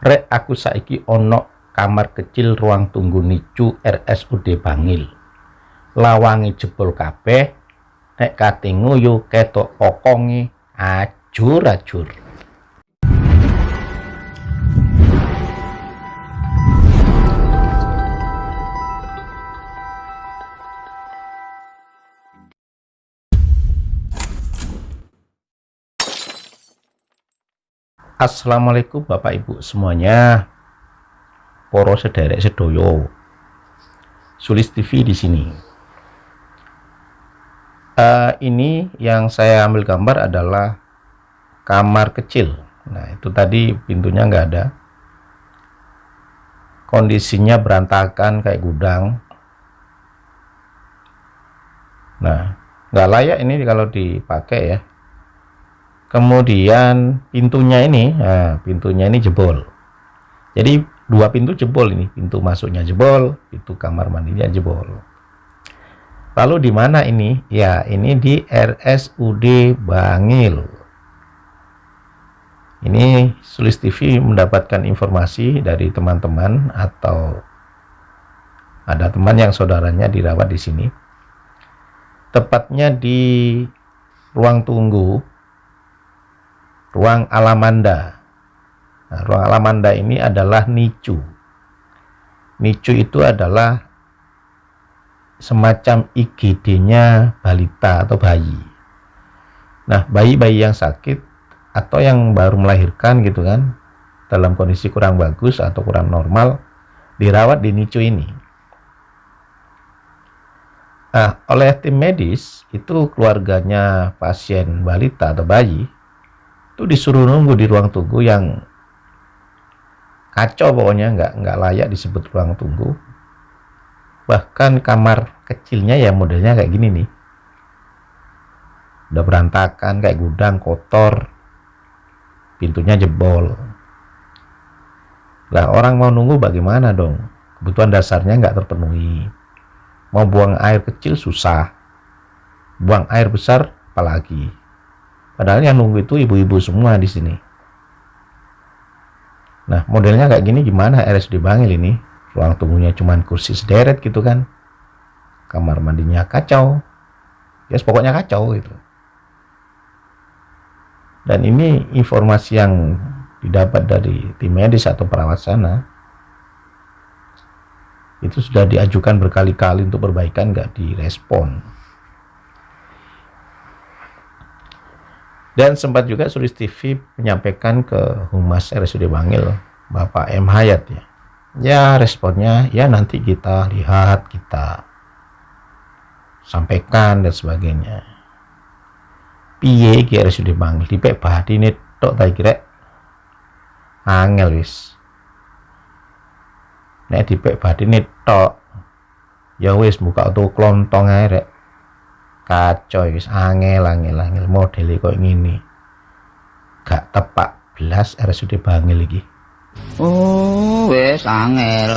Rek aku saiki ono kamar kecil ruang tunggu NICU RSUD Bangil. Lawange jebol kabeh, nek kate nguyu ketok pokonge ajur-ajur. Assalamualaikum Bapak Ibu semuanya, poro sederek sedoyo, Sulis TV di sini. Ini yang saya ambil gambar adalah kamar kecil. Nah itu tadi pintunya nggak ada, kondisinya berantakan kayak gudang. Nah nggak layak ini kalau dipakai ya. Kemudian pintunya ini jebol. Jadi dua pintu jebol ini, pintu masuknya jebol, pintu kamar mandinya jebol. Lalu di mana ini? Ya, ini di RSUD Bangil. Ini Sulis TV mendapatkan informasi dari teman-teman atau ada teman yang saudaranya dirawat di sini. Tepatnya di ruang tunggu ruang Alamanda. Nah, ruang Alamanda ini adalah NICU. NICU itu adalah semacam IGD-nya balita atau bayi. Nah, bayi-bayi yang sakit atau yang baru melahirkan gitu kan, dalam kondisi kurang bagus atau kurang normal, dirawat di NICU ini. Nah, oleh tim medis itu keluarganya pasien balita atau bayi itu disuruh nunggu di ruang tunggu yang kacau, pokoknya nggak layak disebut ruang tunggu. Bahkan kamar kecilnya ya modelnya kayak gini nih, udah berantakan kayak gudang, kotor, pintunya jebol. Lah orang mau nunggu bagaimana dong, kebutuhan dasarnya nggak terpenuhi. Mau buang air kecil susah, buang air besar apalagi. Padahal yang nunggu itu ibu-ibu semua di sini. Nah, modelnya kayak gini gimana RSUD Bangil ini? Ruang tunggunya cuman kursi sederet gitu kan. Kamar mandinya kacau. Ya, pokoknya kacau gitu. Dan ini informasi yang didapat dari tim medis atau perawat sana. Itu sudah diajukan berkali-kali untuk perbaikan, nggak direspon. Dan sempat juga Sulis TV menyampaikan ke Humas RSUD Bangil, Bapak M. Hayat ya. Ya responnya ya nanti kita lihat, kita sampaikan dan sebagainya. Piye ki RSUD Bangil dipek badine tok ta kira angel wis. Nek dipek badine tok ya wis buka auto klontong ae rek. Kacau wis angel modele kok ngene. Gak tepak belas RSUD Bangil iki. Oh, wis angel.